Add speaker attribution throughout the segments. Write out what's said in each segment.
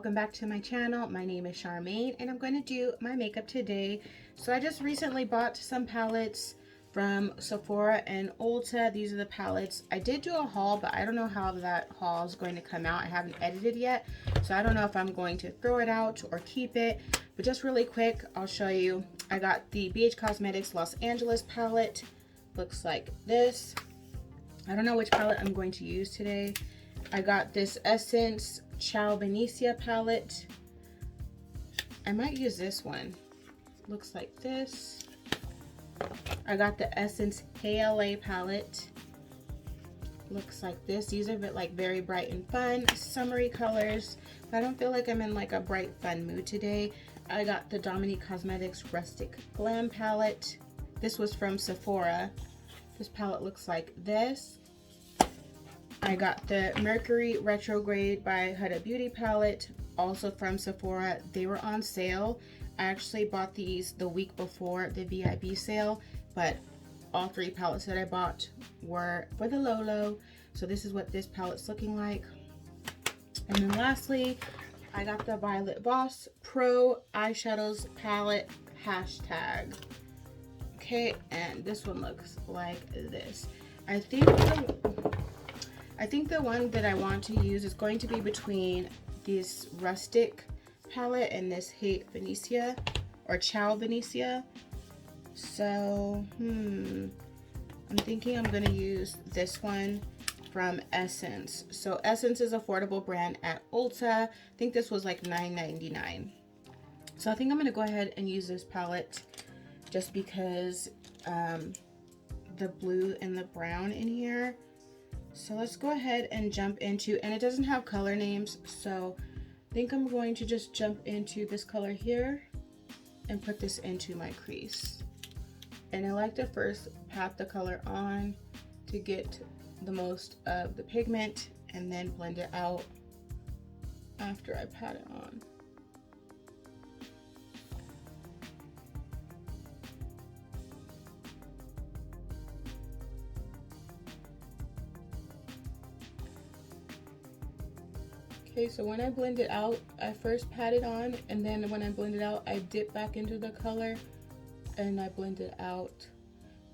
Speaker 1: welcome back to my channel. My name is Charmaine and I'm going to do my makeup today. So I just recently bought some palettes from Sephora and Ulta. These are the palettes. I did do a haul, but I don't know how that haul is going to come out. I haven't edited yet, so I don't know if I'm going to throw it out or keep it. But just really quick, I'll show you. I got the BH Cosmetics Los Angeles palette. Looks like this. I don't know which palette I'm going to use today. I got this Essence Ciao Venezia palette. I might use this one. Looks like this. I got the Essence KLA palette. Looks like this. These are like very bright and fun, summery colors. But I don't feel like I'm in like a bright, fun mood today. I got the Dominique Cosmetics Rustic Glam palette. This was from Sephora. This palette looks like this. I got the Mercury Retrograde by Huda Beauty palette, also from Sephora. They were on sale. I actually bought these the week before the VIB sale, but all three palettes that I bought were for the low. So this is what this palette's looking like. And then lastly, I got the Violet Voss Pro Eyeshadows palette hashtag. Okay, and this one looks like this. I think the one that I want to use is going to be between this Rustic palette and this Hate Venezia or Ciao Venezia. So, I'm thinking I'm going to use this one from Essence. So Essence is an affordable brand at Ulta. I think this was like $9.99. So I think I'm going to go ahead and use this palette just because the blue and the brown in here. So let's go ahead and jump into, and it doesn't have color names, so I think I'm going to just jump into this color here and put this into my crease. And I like to first pat the color on to get the most of the pigment and then blend it out after I pat it on. Okay, so when I blend it out, I first pat it on, and then when I blend it out, I dip back into the color and I blend it out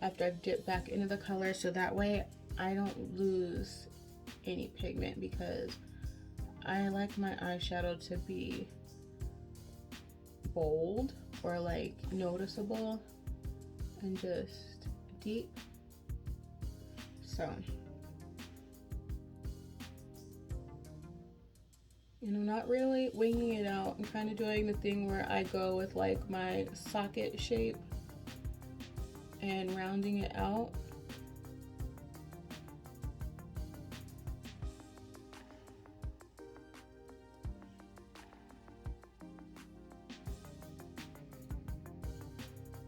Speaker 1: after I've dipped back into the color, so that way I don't lose any pigment, because I like my eyeshadow to be bold or like noticeable and just deep. So, and I'm not really winging it out. I'm kind of doing the thing where I go with like my socket shape and rounding it out.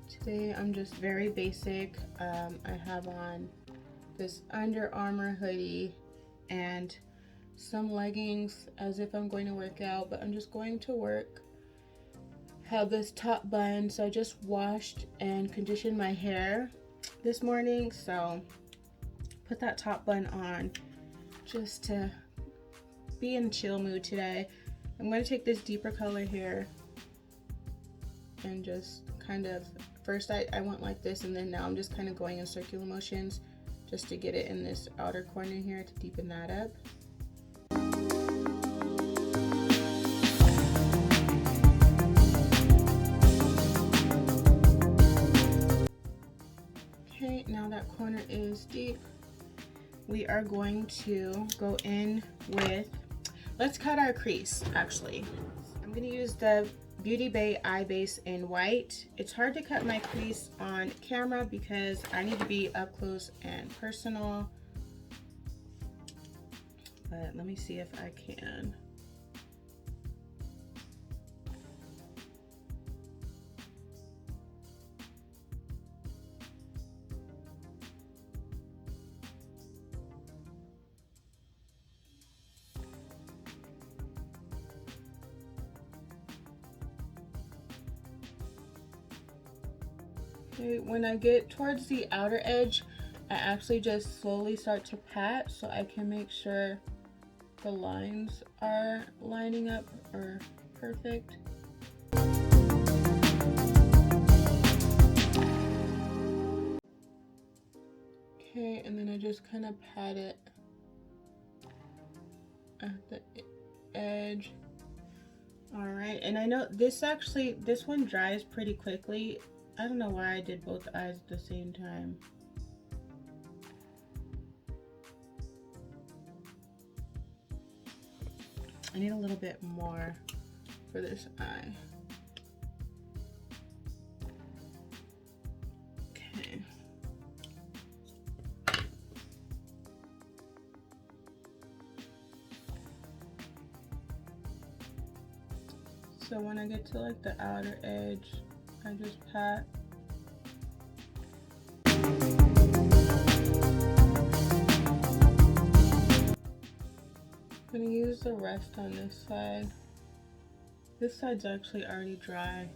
Speaker 1: Today I'm just very basic. I have on this Under Armour hoodie and some leggings as if I'm going to work out, but I'm just going to work. Have this top bun, so I just washed and conditioned my hair this morning, so put that top bun on just to be in chill mood today. I'm going to take this deeper color here and just kind of, first I went like this, and then now I'm just kind of going in circular motions just to get it in this outer corner here to deepen that up. Okay, now that corner is deep, we are going to go in with, let's cut our crease actually. I'm going to use the Beautybay Eye Base in white. It's hard to cut my crease on camera because I need to be up close and personal, but let me see if I can. Okay, when I get towards the outer edge, I actually just slowly start to pat so I can make sure the lines are lining up or perfect. Okay, and then I just kind of pat it at the edge. All right, and I know this one dries pretty quickly. I don't know why I did both eyes at the same time. I need a little bit more for this eye. Okay. So when I get to like the outer edge, I just pat. I'm gonna use the rest on this side. This side's actually already dry.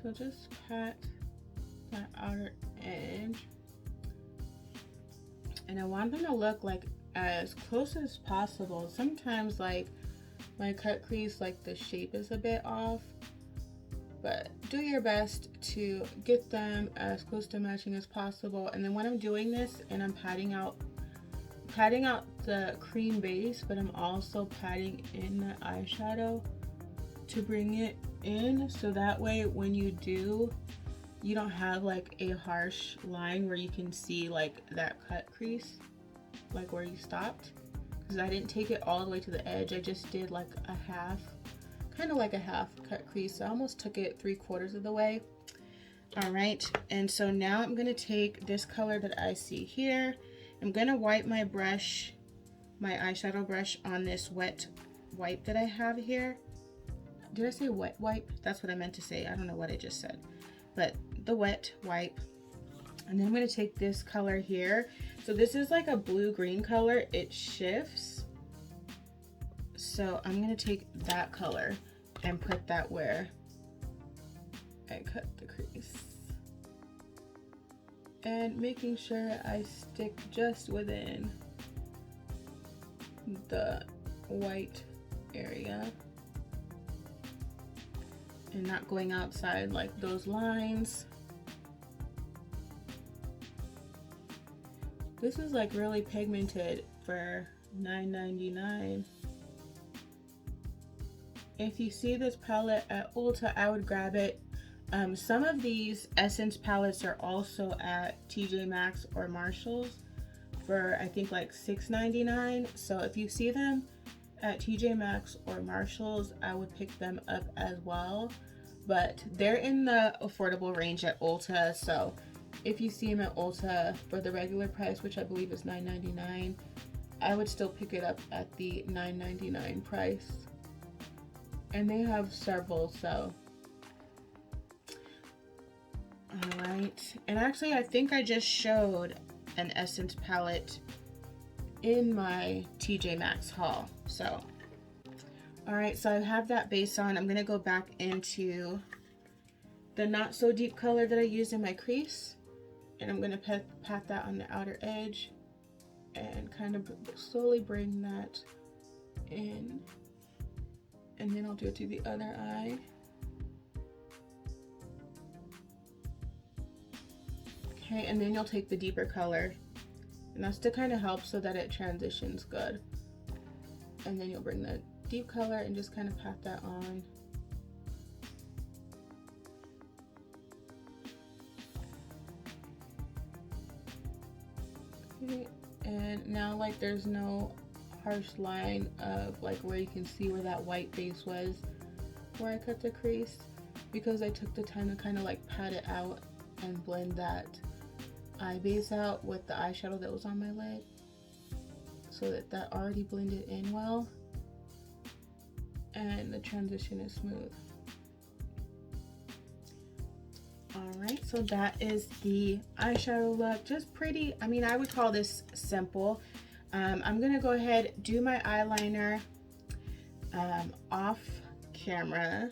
Speaker 1: So just pat that outer edge. And I want them to look like as close as possible. Sometimes like my cut crease, like the shape is a bit off, but do your best to get them as close to matching as possible. And then when I'm doing this and I'm patting out the cream base, but I'm also patting in the eyeshadow to bring it in, so that way when you do, you don't have like a harsh line where you can see like that cut crease, like where you stopped. Because I didn't take it all the way to the edge, I just did like a half, kind of like a half cut crease. So I almost took it 3/4 of the way. All right, and so now I'm gonna take this color that I see here. I'm gonna wipe my brush, my eyeshadow brush, on this wet wipe that I have here. Did I say wet wipe? That's what I meant to say. I don't know what I just said, but the wet wipe. And then I'm gonna take this color here. So this is like a blue-green color. It shifts. So I'm gonna take that color and put that where I cut the crease. And making sure I stick just within the white area and not going outside like those lines. This is like really pigmented for $9.99. If you see this palette at Ulta, I would grab it. Some of these Essence palettes are also at TJ Maxx or Marshalls for I think like $6.99. So if you see them at TJ Maxx or Marshalls, I would pick them up as well. But they're in the affordable range at Ulta. So if you see them at Ulta for the regular price, which I believe is $9.99, I would still pick it up at the $9.99 price. And they have several, so. All right, and actually I think I just showed an Essence palette in my TJ Maxx haul. So, all right, so I have that base on. I'm gonna go back into the not so deep color that I used in my crease, and I'm gonna pat that on the outer edge and kind of slowly bring that in, and then I'll do it to the other eye. Okay, and then you'll take the deeper color, and that's to kind of help so that it transitions good. And then you'll bring the deep color and just kind of pat that on. Okay, and now like there's no harsh line of like where you can see where that white base was where I cut the crease, because I took the time to kind of like pat it out and blend that eye base out with the eyeshadow that was on my lid, so that that already blended in well and the transition is smooth. All right, so that is the eyeshadow look. Just pretty, I mean, I would call this simple. I'm gonna go ahead, do my eyeliner off camera,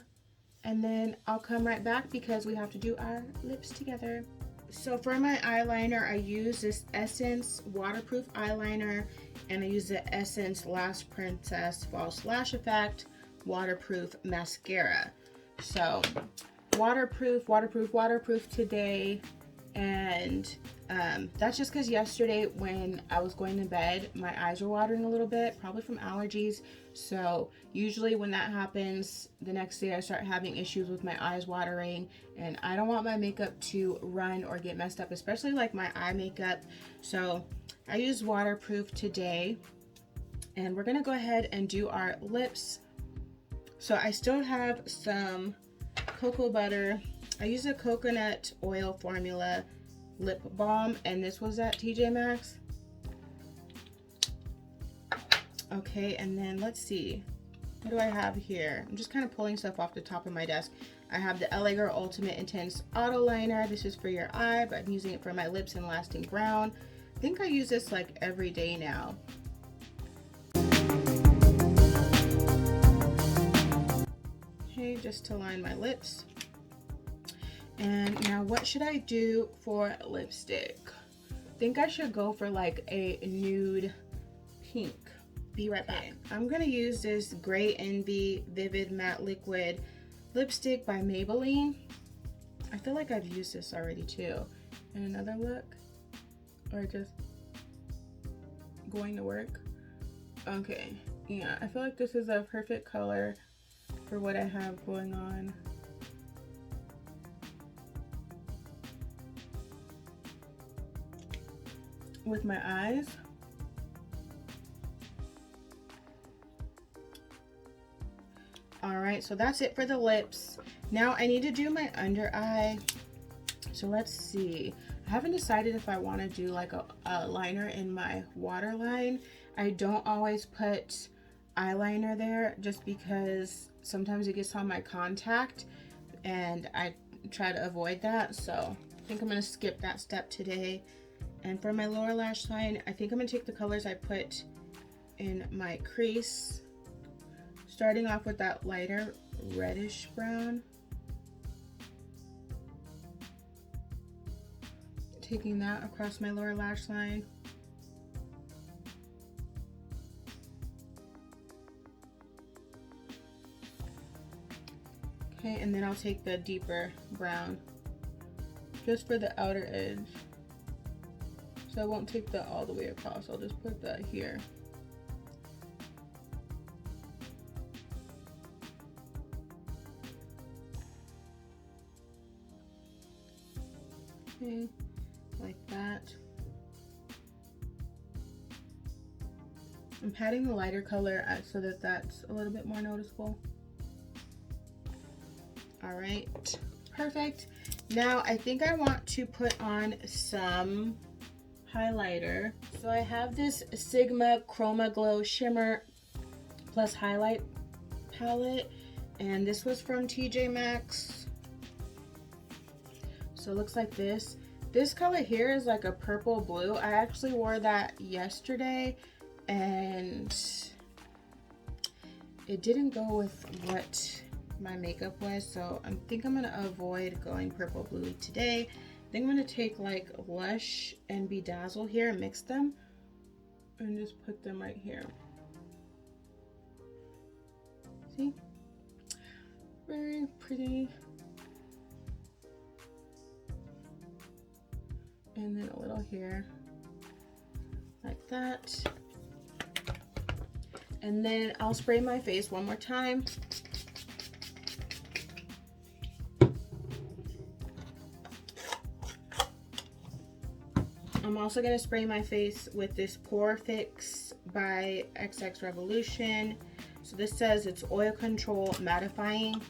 Speaker 1: and then I'll come right back because we have to do our lips together. So for my eyeliner, I use this Essence waterproof eyeliner, and I use the Essence Last Princess False Lash Effect waterproof mascara. So waterproof, waterproof, waterproof today. And that's just because yesterday when I was going to bed, my eyes were watering a little bit, probably from allergies. So usually when that happens, the next day I start having issues with my eyes watering, and I don't want my makeup to run or get messed up, especially like my eye makeup. So I use waterproof today, and we're gonna go ahead and do our lips. So I still have some cocoa butter. I use a coconut oil formula lip balm, and this was at TJ Maxx. Okay, and then let's see, what do I have here? I'm just kind of pulling stuff off the top of my desk. I have the LA Girl Ultimate Intense Auto Liner. This is for your eye, but I'm using it for my lips in Lasting Brown. I think I use this like every day now. Okay, just to line my lips. And now what should I do for lipstick? I think I should go for like a nude pink. Be right back. I'm gonna use this Gray Envy Vivid Matte Liquid lipstick by Maybelline. I feel like I've used this already too. And another look, or just going to work. Okay, yeah, I feel like this is a perfect color for what I have going on. With my eyes. All right, so that's it for the lips. Now I need to do my under eye. So let's see. I haven't decided if I want to do like a liner in my waterline. I don't always put eyeliner there just because sometimes it gets on my contact, and I try to avoid that. So I think I'm going to skip that step today. And for my lower lash line, I think I'm going to take the colors I put in my crease, starting off with that lighter reddish brown. Taking that across my lower lash line. Okay, and then I'll take the deeper brown just for the outer edge. So I won't take that all the way across, I'll just put that here. Okay, like that. I'm patting the lighter color so that that's a little bit more noticeable. All right, perfect. Now I think I want to put on some highlighter. So I have this Sigma Chroma Glow Shimmer Plus Highlight palette, and this was from TJ Maxx. So it looks like this. This color here is like a purple blue. I actually wore that yesterday, and it didn't go with what my makeup was, so I think I'm gonna avoid going purple blue today. I think I'm gonna take like Lush and Bedazzle here and mix them and just put them right here. See? Very pretty. And then a little here, like that. And then I'll spray my face one more time. I'm also going to spray my face with this Pore Fix by XX Revolution. So this says it's oil control mattifying.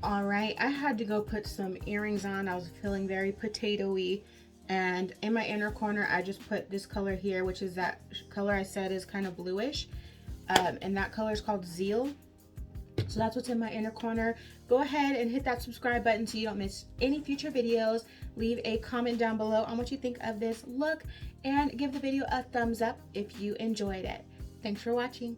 Speaker 1: Alright, I had to go put some earrings on. I was feeling very potato-y. And in my inner corner, I just put this color here, which is that color I said is kind of bluish. And that color is called Zeal. So that's what's in my inner corner. Go ahead and hit that subscribe button so you don't miss any future videos. Leave a comment down below on what you think of this look, and give the video a thumbs up if you enjoyed it. Thanks for watching.